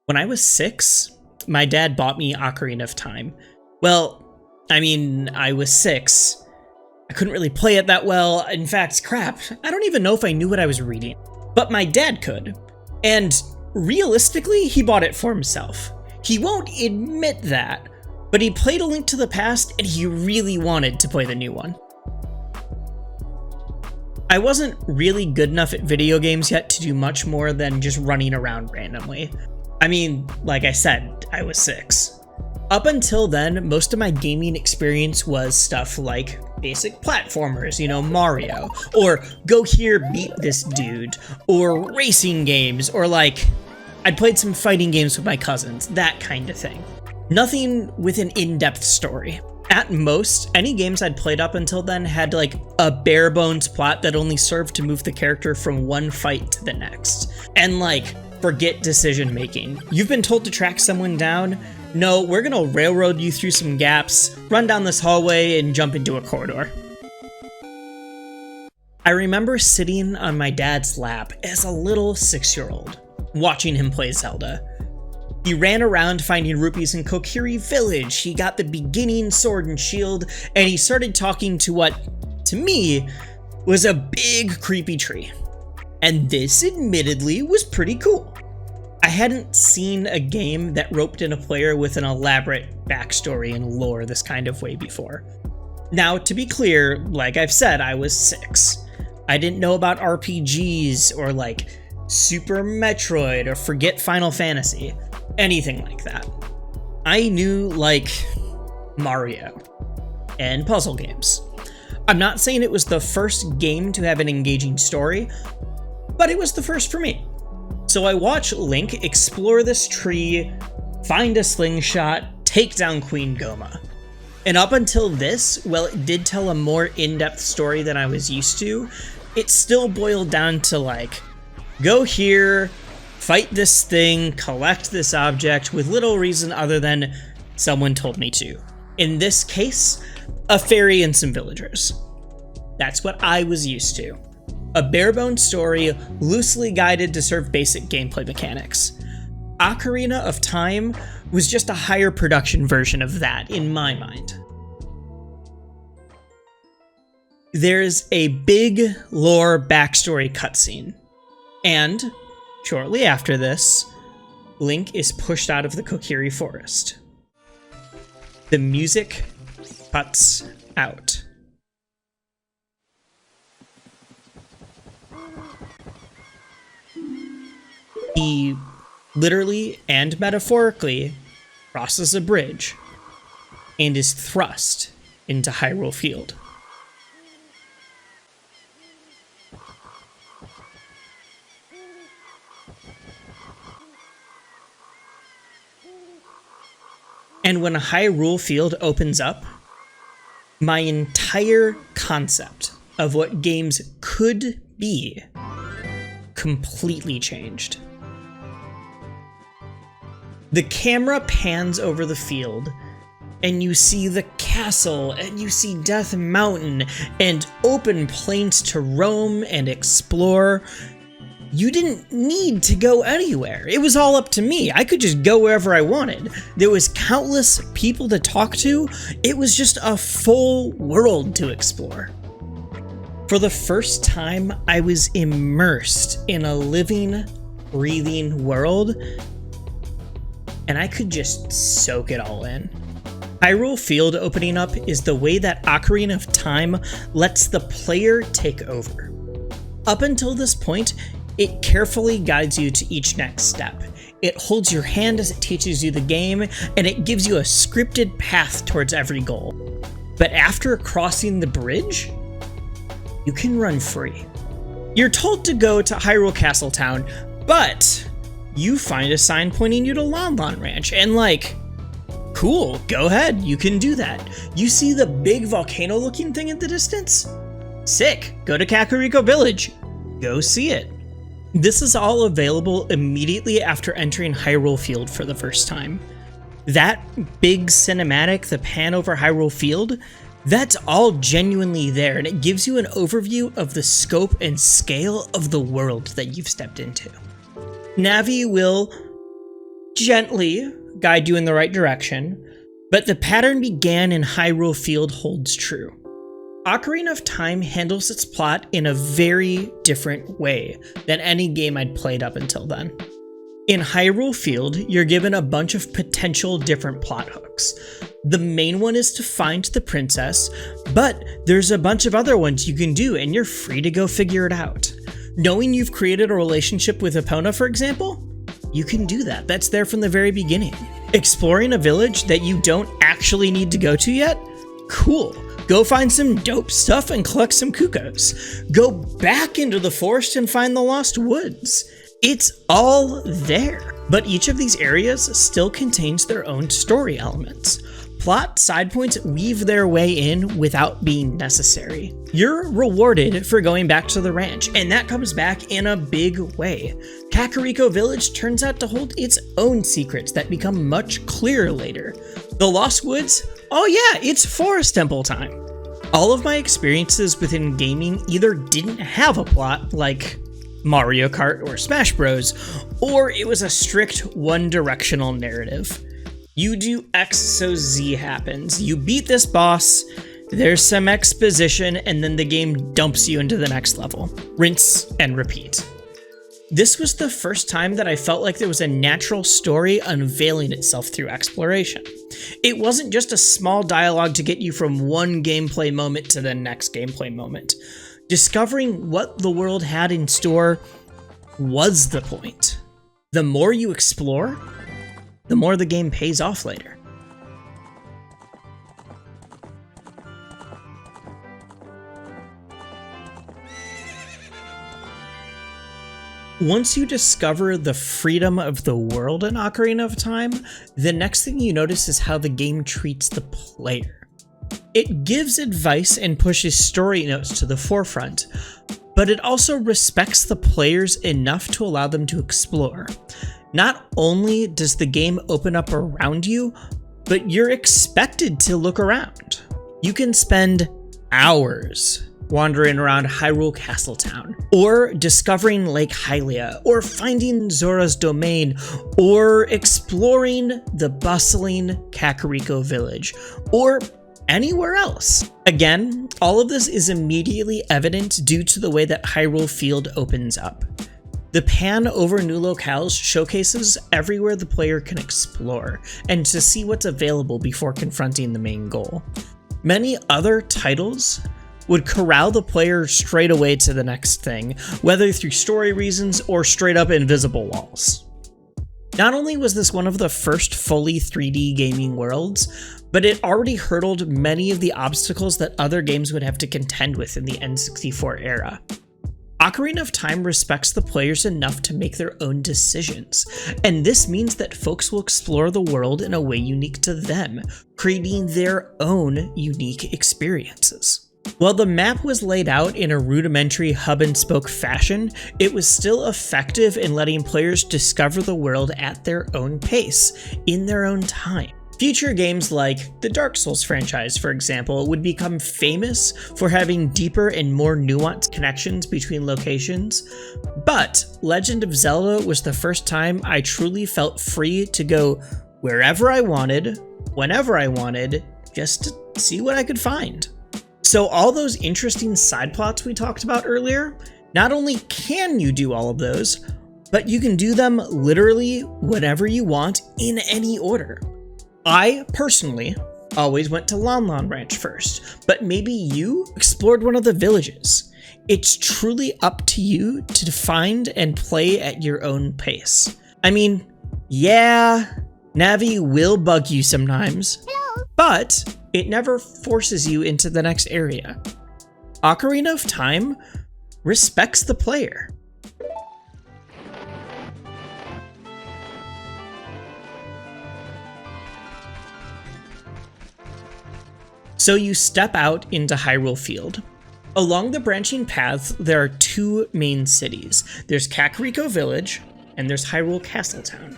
When I was 6, my dad bought me Ocarina of Time. Well, I mean, I was 6. I couldn't really play it that well. In fact, crap, I don't even know if I knew what I was reading. But my dad could. And realistically, he bought it for himself. He won't admit that, but he played A Link to the Past and he really wanted to play the new one. I wasn't really good enough at video games yet to do much more than just running around randomly. I mean, like I said, I was 6. Up until then, most of my gaming experience was stuff like basic platformers, Mario, or go here, beat this dude, or racing games, or like, I'd played some fighting games with my cousins, that kind of thing. Nothing with an in-depth story. At most, any games I'd played up until then had like a bare bones plot that only served to move the character from one fight to the next. And like, forget decision making. You've been told to track someone down? No, we're gonna railroad you through some gaps, run down this hallway, and jump into a corridor. I remember sitting on my dad's lap as a little 6-year-old, watching him play Zelda. He ran around finding rupees in Kokiri Village, he got the beginning sword and shield, and he started talking to what, to me, was a big creepy tree. And this, admittedly, was pretty cool. I hadn't seen a game that roped in a player with an elaborate backstory and lore this kind of way before. Now, to be clear, like I've said, I was 6. I didn't know about RPGs or like Super Metroid or forget Final Fantasy, anything like that. I knew like Mario and puzzle games. I'm not saying it was the first game to have an engaging story, but it was the first for me. So I watch Link explore this tree, find a slingshot, take down Queen Goma. And up until this, while it did tell a more in-depth story than I was used to, it still boiled down to like, go here, fight this thing, collect this object with little reason other than someone told me to. In this case, a fairy and some villagers. That's what I was used to. A bare-bones story, loosely guided to serve basic gameplay mechanics. Ocarina of Time was just a higher production version of that, in my mind. There's a big lore backstory cutscene, and shortly after this, Link is pushed out of the Kokiri Forest. The music cuts out. He literally and metaphorically crosses a bridge and is thrust into Hyrule Field. And when Hyrule Field opens up, my entire concept of what games could be completely changed. The camera pans over the field, and you see the castle, and you see Death Mountain, and open plains to roam and explore. You didn't need to go anywhere. It was all up to me. I could just go wherever I wanted. There was countless people to talk to. It was just a full world to explore. For the first time, I was immersed in a living, breathing world, and I could just soak it all in. Hyrule Field opening up is the way that Ocarina of Time lets the player take over. Up until this point, it carefully guides you to each next step. It holds your hand as it teaches you the game, and it gives you a scripted path towards every goal. But after crossing the bridge, you can run free. You're told to go to Hyrule Castle Town, but you find a sign pointing you to Lon Lon Ranch, and like, cool, go ahead, you can do that. You see the big volcano-looking thing in the distance? Sick, go to Kakariko Village. Go see it. This is all available immediately after entering Hyrule Field for the first time. That big cinematic, the pan over Hyrule Field, that's all genuinely there, and it gives you an overview of the scope and scale of the world that you've stepped into. Navi will gently guide you in the right direction, but the pattern began in Hyrule Field holds true. Ocarina of Time handles its plot in a very different way than any game I'd played up until then. In Hyrule Field, you're given a bunch of potential different plot hooks. The main one is to find the princess, but there's a bunch of other ones you can do and you're free to go figure it out. Knowing you've created a relationship with Epona, for example, you can do that. That's there from the very beginning. Exploring a village that you don't actually need to go to yet? Cool. Go find some dope stuff and collect some cuckoos. Go back into the forest and find the lost woods. It's all there. But each of these areas still contains their own story elements. Plot side points weave their way in without being necessary. You're rewarded for going back to the ranch, and that comes back in a big way. Kakariko Village turns out to hold its own secrets that become much clearer later. The Lost Woods? Oh yeah, it's Forest Temple time. All of my experiences within gaming either didn't have a plot, like Mario Kart or Smash Bros, or it was a strict one-directional narrative. You do X so Z happens. You beat this boss, there's some exposition, and then the game dumps you into the next level. Rinse and repeat. This was the first time that I felt like there was a natural story unveiling itself through exploration. It wasn't just a small dialogue to get you from one gameplay moment to the next gameplay moment. Discovering what the world had in store was the point. The more you explore, the more the game pays off later. Once you discover the freedom of the world in Ocarina of Time, the next thing you notice is how the game treats the player. It gives advice and pushes story notes to the forefront, but it also respects the players enough to allow them to explore. Not only does the game open up around you, but you're expected to look around. You can spend hours wandering around Hyrule Castletown, or discovering Lake Hylia, or finding Zora's domain, or exploring the bustling Kakariko Village, or anywhere else. Again, all of this is immediately evident due to the way that Hyrule Field opens up. The pan over new locales showcases everywhere the player can explore, and to see what's available before confronting the main goal. Many other titles would corral the player straight away to the next thing, whether through story reasons or straight up invisible walls. Not only was this one of the first fully 3D gaming worlds, but it already hurdled many of the obstacles that other games would have to contend with in the N64 era. Ocarina of Time respects the players enough to make their own decisions, and this means that folks will explore the world in a way unique to them, creating their own unique experiences. While the map was laid out in a rudimentary hub-and-spoke fashion, it was still effective in letting players discover the world at their own pace, in their own time. Future games like the Dark Souls franchise, for example, would become famous for having deeper and more nuanced connections between locations, but Legend of Zelda was the first time I truly felt free to go wherever I wanted, whenever I wanted, just to see what I could find. So all those interesting side plots we talked about earlier, not only can you do all of those, but you can do them literally whenever you want in any order. I, personally, always went to Lon Lon Ranch first, but maybe you explored one of the villages. It's truly up to you to find and play at your own pace. I mean, yeah, Navi will bug you sometimes, but it never forces you into the next area. Ocarina of Time respects the player. So you step out into Hyrule Field. Along the branching paths, there are two main cities. There's Kakariko Village, and there's Hyrule Castletown.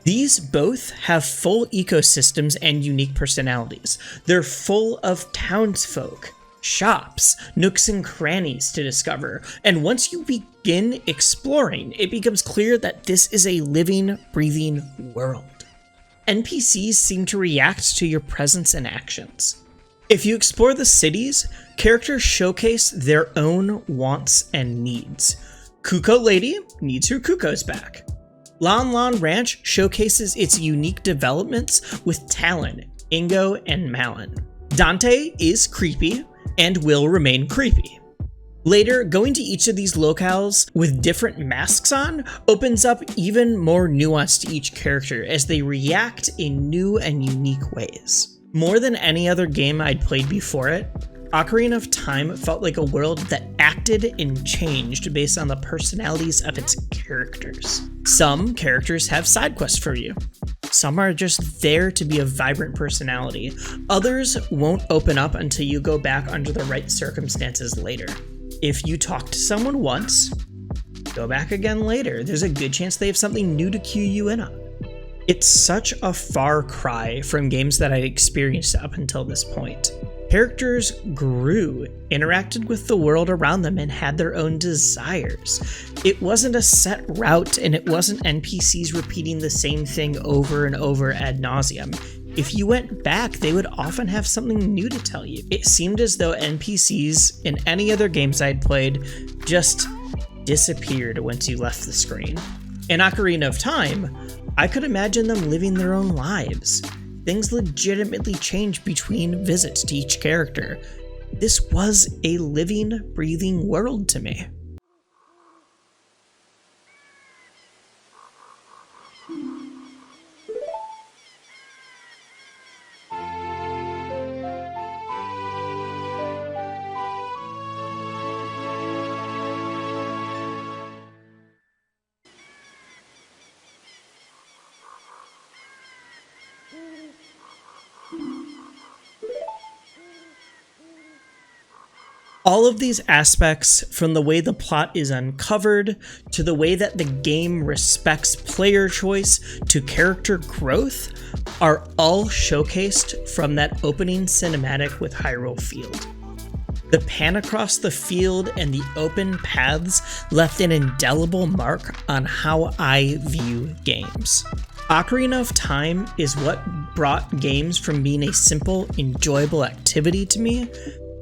These both have full ecosystems and unique personalities. They're full of townsfolk, shops, nooks and crannies to discover, and once you begin exploring, it becomes clear that this is a living, breathing world. NPCs seem to react to your presence and actions. If you explore the cities, characters showcase their own wants and needs. Kuko Lady needs her Kukos back. Lon Lon Ranch showcases its unique developments with Talon, Ingo, and Malon. Dante is creepy and will remain creepy. Later, going to each of these locales with different masks on opens up even more nuance to each character as they react in new and unique ways. More than any other game I'd played before it, Ocarina of Time felt like a world that acted and changed based on the personalities of its characters. Some characters have side quests for you. Some are just there to be a vibrant personality. Others won't open up until you go back under the right circumstances later. If you talk to someone once, go back again later. There's a good chance they have something new to cue you in on. It's such a far cry from games that I'd experienced up until this point. Characters grew, interacted with the world around them, and had their own desires. It wasn't a set route, and it wasn't NPCs repeating the same thing over and over ad nauseum. If you went back, they would often have something new to tell you. It seemed as though NPCs in any other games I'd played just disappeared once you left the screen. In Ocarina of Time, I could imagine them living their own lives. Things legitimately changed between visits to each character. This was a living, breathing world to me. All of these aspects, from the way the plot is uncovered, to the way that the game respects player choice, to character growth, are all showcased from that opening cinematic with Hyrule Field. The pan across the field and the open paths left an indelible mark on how I view games. Ocarina of Time is what brought games from being a simple, enjoyable activity to me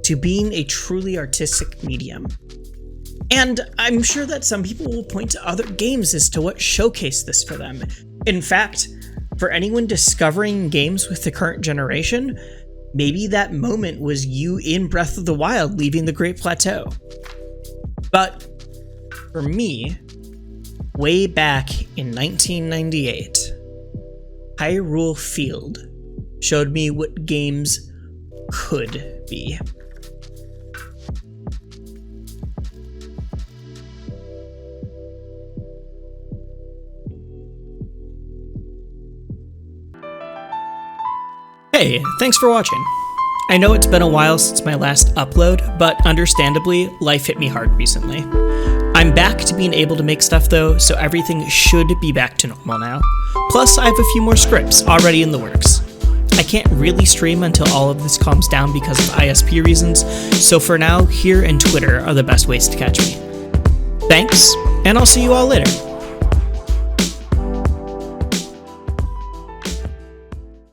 to being a truly artistic medium. And I'm sure that some people will point to other games as to what showcased this for them. In fact, for anyone discovering games with the current generation, maybe that moment was you in Breath of the Wild leaving the Great Plateau. But for me, way back in 1998, Hyrule Field showed me what games could be. Hey, thanks for watching. I know it's been a while since my last upload, but understandably, life hit me hard recently. I'm back to being able to make stuff though, so everything should be back to normal now. Plus, I have a few more scripts already in the works. I can't really stream until all of this calms down because of ISP reasons, so for now, here and Twitter are the best ways to catch me. Thanks, and I'll see you all later.